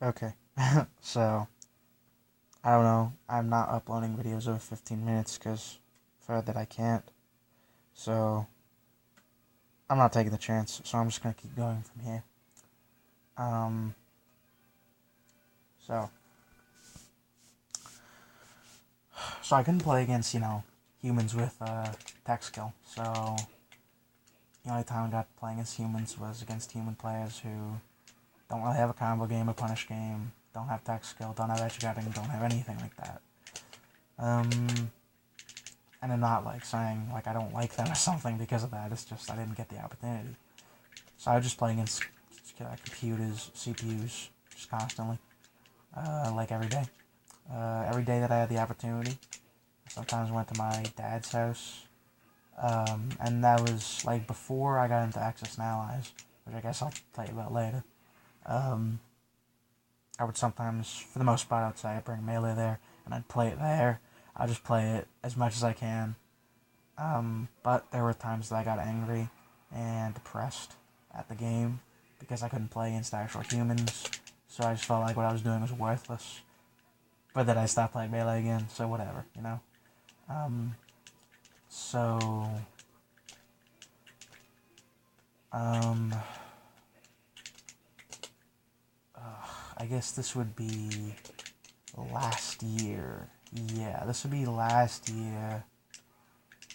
Okay. So, I don't know. I'm not uploading videos over 15 minutes because for that I can't. So, I'm not taking the chance. So, I'm just going to keep going from here. Um, so, so I couldn't play against, humans with tech skill. So, the only time I got to play against humans was against human players who don't really have a combo game, a punish game, don't have tech skill, don't have edge guarding, don't have anything like that. And I'm not like saying like I don't like them or something because of that. It's just I didn't get the opportunity. So I was just playing against computers, CPUs, just constantly, like every day. Every day that I had the opportunity. Sometimes I went to my dad's house, and that was like before I got into Access and Allies, which I guess I'll tell you about later. Um, I would sometimes, for the most part, I'd say I'd bring Melee there, and I'd play it there. I'd just play it as much as I can. But there were times that I got angry and depressed at the game because I couldn't play against actual humans, so I just felt like what I was doing was worthless. But then I stopped playing Melee again, so whatever. Um, so, um, I guess this would be last year. Yeah, this would be last year.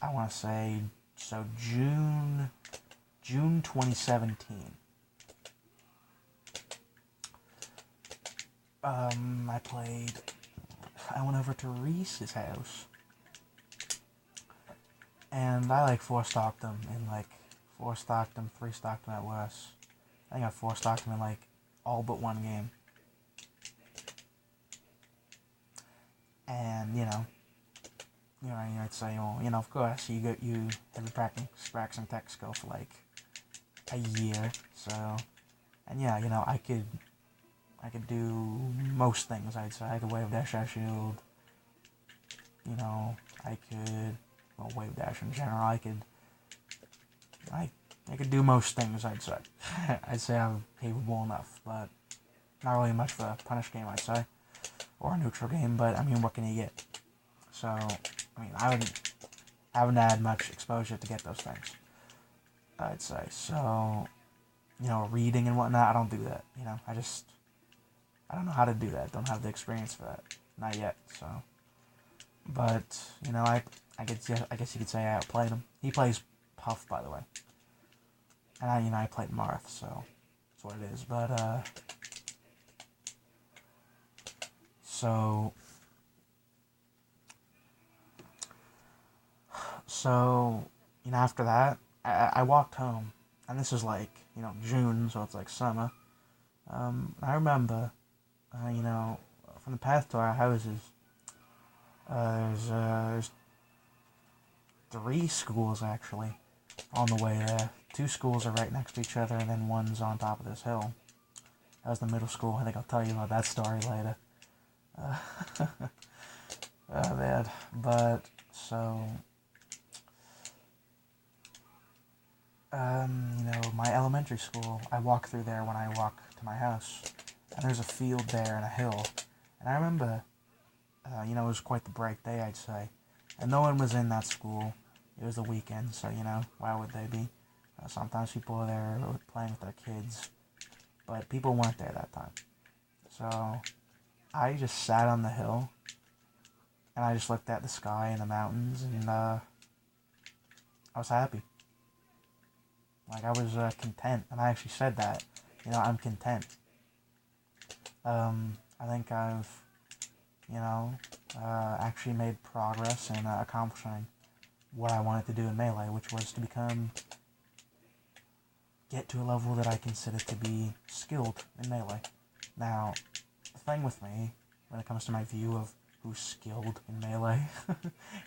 I want to say, so June 2017. I went over to Reese's house, and I like four-stocked him in like, four-stocked him, three-stocked him at worst. I think I four-stocked him in like all but one game. And, I'd say, well, of course, you have been practicing tech skill for like a year, so, and yeah, I could do most things, I'd say. I could wave dash, dash shield, I could, well, wave dash in general, I could do most things, I'd say. I'd say I'm capable enough, but not really much for a punish game, I'd say, or a neutral game, but, I mean, what can you get? So, I mean, I haven't had much exposure to get those things, I'd say. So, reading and whatnot, I don't do that, I don't know how to do that, don't have the experience for that, not yet, so. But, I guess you could say I outplayed him. He plays Puff, by the way. And I played Marth, so that's what it is. But, so, so, after that, I walked home, and this is like, June, so it's like summer. I remember, from the path to our houses, there's three schools actually on the way there. Two schools are right next to each other, and then one's on top of this hill. That was the middle school. I think I'll tell you about that story later. Uh, man. But, so, my elementary school, I walk through there when I walk to my house. And there's a field there and a hill. And I remember, it was quite the bright day, I'd say. And no one was in that school. It was the weekend, so, why would they be? Sometimes people are there playing with their kids. But people weren't there that time. So, I just sat on the hill. And I just looked at the sky and the mountains. And, I was happy. Like, I was content. And I actually said that. I'm content. I think I've, actually made progress in accomplishing what I wanted to do in Melee, which was to get to a level that I consider to be skilled in Melee. Now, the thing with me, when it comes to my view of who's skilled in Melee,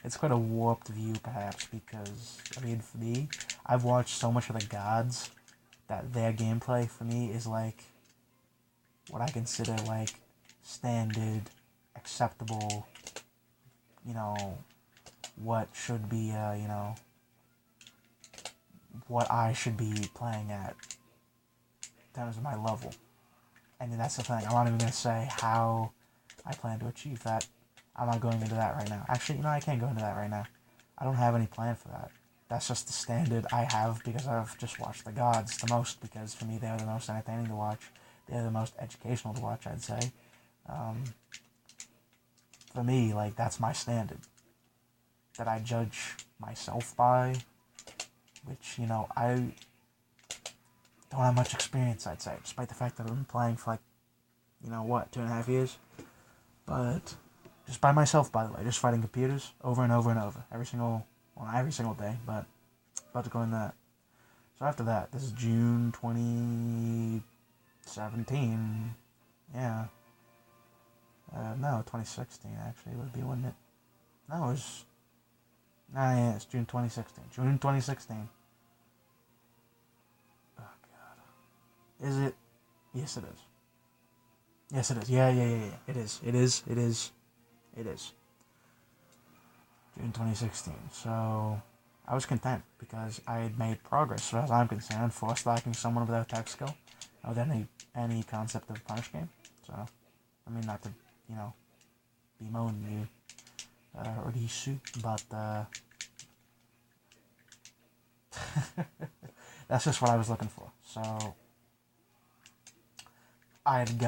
it's quite a warped view, perhaps, because, I mean, for me, I've watched so much of the gods that their gameplay, for me, is like what I consider, like, standard, acceptable, what should be, what I should be playing at in terms of my level. And that's the thing. I'm not even going to say how I plan to achieve that. I'm not going into that right now. Actually, I can't go into that right now. I don't have any plan for that. That's just the standard I have because I've just watched the gods the most, because for me they are the most entertaining to watch. They're the most educational to watch, I'd say. For me, like, that's my standard that I judge myself by, which, I don't have much experience, I'd say, despite the fact that I've been playing for, like, 2.5 years. But just by myself, by the way, just fighting computers over and over and over. Not every single day, but about to go in that. So after that, this is June 2017. Yeah. No, 2016, actually, would be, wouldn't it? No, it's June 2016. June 2016. Oh, God. Is it? Yes, it is. Yes, it is. Yeah. It is. June 2016. So, I was content because I had made progress, as far as I'm concerned, for stacking someone without tech skill, without any concept of punish game. So, I mean, not to, bemoan you, Risu, but, that's just what I was looking for. So, I'd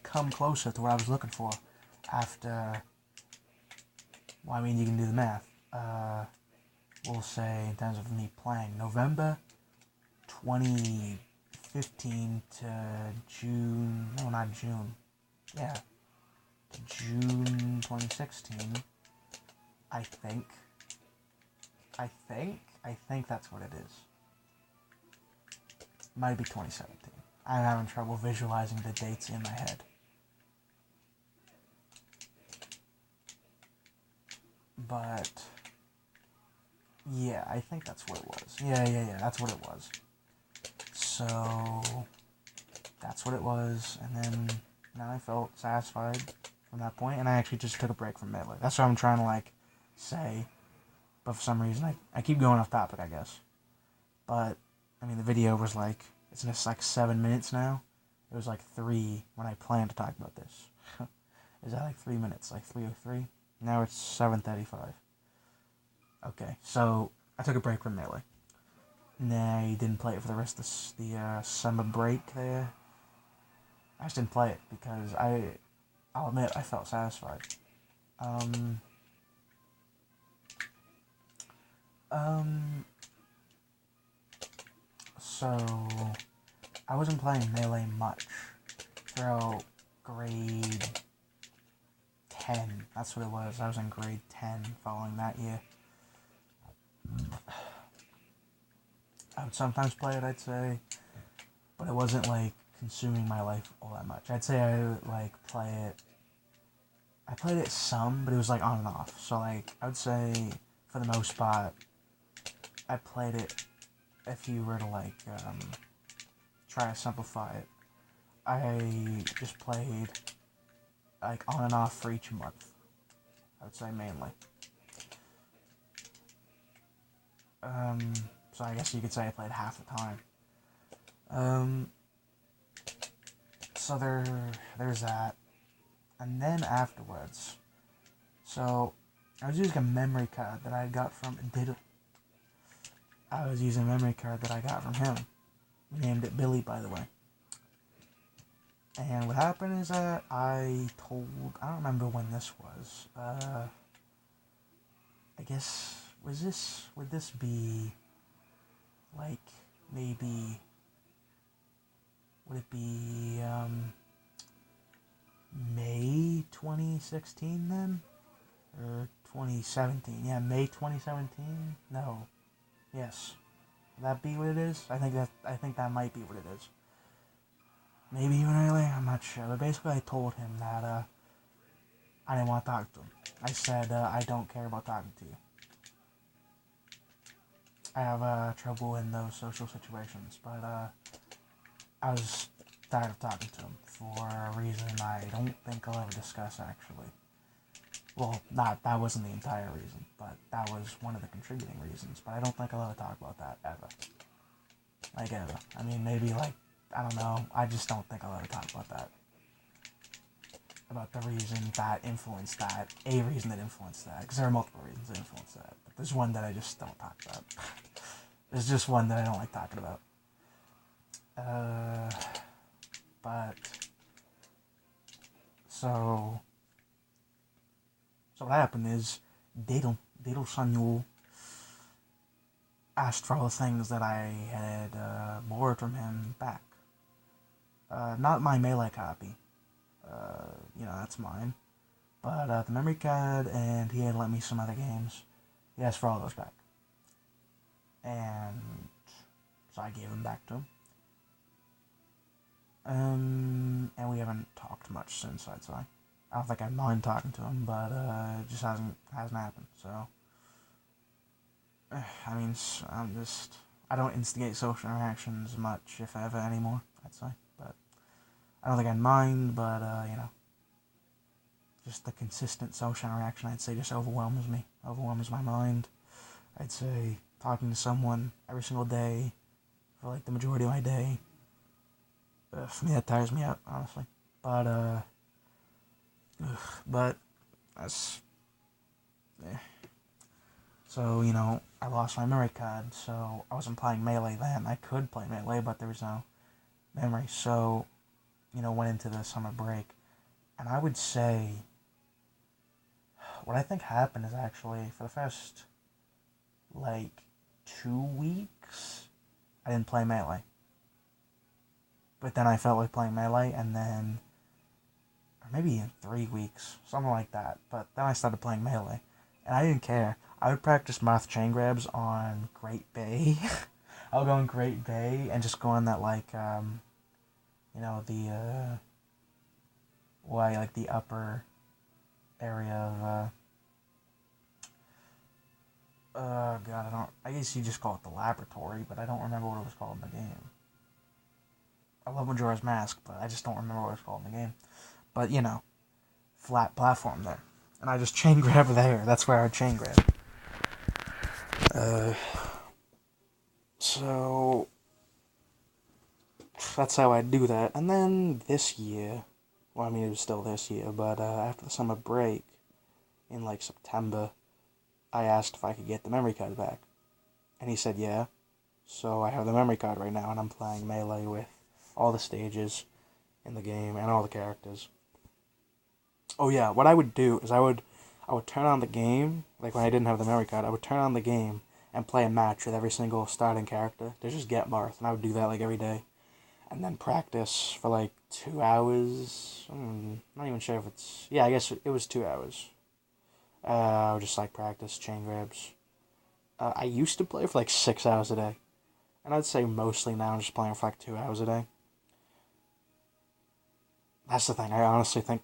come closer to what I was looking for after, well, I mean, you can do the math. We'll say, in terms of me playing, November 2015 to June, no, not June, yeah, to June 2016, I think that's what it is. Might be 2017. I'm having trouble visualizing the dates in my head. But, yeah, I think that's what it was. Yeah, that's what it was. So, that's what it was, and then I felt satisfied from that point, and I actually just took a break from Melee. That's what I'm trying to, say, but for some reason, I keep going off topic, I guess. But, I mean, the video was it's just 7 minutes now. It was 3 when I planned to talk about this. Is that 3 minutes, 3:03? Now it's 7:35. Okay, so I took a break from Melee. I didn't play it for the rest of the summer break there. I just didn't play it because I'll admit, I felt satisfied. So I wasn't playing Melee much throughout grade 10. That's what it was. I was in grade 10 following that year. I would sometimes play it, I'd say, but it wasn't consuming my life all that much. I'd say I would play it. I played it some, but it was on and off. So I would say for the most part, I played it. If you were to try to simplify it, I just played on and off for each month. I would say mainly. So I guess you could say I played half the time. So there's that. And then afterwards, so I was using a memory card that I got from him. We named it Billy, by the way. And what happened is that I don't remember when this was. I guess, would this be, maybe, would it be, May 2016 then? Or 2017? Yeah, May 2017? No. Yes. Would that be what it is? I think that might be what it is. Maybe even earlier, I'm not sure. But basically I told him that, I didn't want to talk to him. I said, I don't care about talking to you. I have, trouble in those social situations, but, I was tired of talking to him for a reason I don't think I'll ever discuss, actually. Well, that wasn't the entire reason, but that was one of the contributing reasons, but I don't think I'll ever talk about that, ever. Ever. I mean, maybe, I don't know. I just don't think I'll ever talk about that. About the reason that influenced that. A reason that influenced that. Because there are multiple reasons that influenced that. But there's one that I just don't talk about. There's just one that I don't like talking about. But... So what happened is, Daedal Sanul asked for all the things that I had borrowed from him back. Not my Melee copy. That's mine. But the memory card, and he had lent me some other games. He asked for all those back. And so I gave them back to him. And we haven't talked much since, I'd say. I don't think I mind talking to him, but it just hasn't happened, so... I don't instigate social interactions much, if ever, anymore, I'd say. But I don't think I'd mind, but, just the consistent social interaction, I'd say, just overwhelms me. Overwhelms my mind. I'd say talking to someone every single day for, like, the majority of my day. For me, that tires me out, honestly. But that's... So, I lost my memory card, so I wasn't playing Melee then. I could play Melee, but there was no memory. So, went into the summer break. And I would say... What I think happened is actually, for the first, 2 weeks, I didn't play Melee. But then I felt like playing Melee, and then... Or maybe in 3 weeks, something like that. But then I started playing Melee. And I didn't care. I would practice Moth Chain Grabs on Great Bay. I would go on Great Bay and just go on that, the upper area of, I guess you just call it the laboratory, but I don't remember what it was called in the game. I love Majora's Mask, but I just don't remember what it was called in the game. But, flat platform there. And I just chain grab there. That's where I chain grab. So that's how I do that. And then this year, it was still this year, but after the summer break, in September, I asked if I could get the memory card back. And he said yeah. So I have the memory card right now, and I'm playing Melee with all the stages in the game and all the characters. Oh yeah, what I would do is I would turn on the game, when I didn't have the memory card, I would turn on the game and play a match with every single starting character to just get Marth, and I would do that every day. And then practice for 2 hours. I'm not even sure if it's... Yeah, I guess it was 2 hours. I would just practice chain grabs. I used to play for 6 hours a day. And I'd say mostly now I'm just playing for 2 hours a day. That's the thing, I honestly think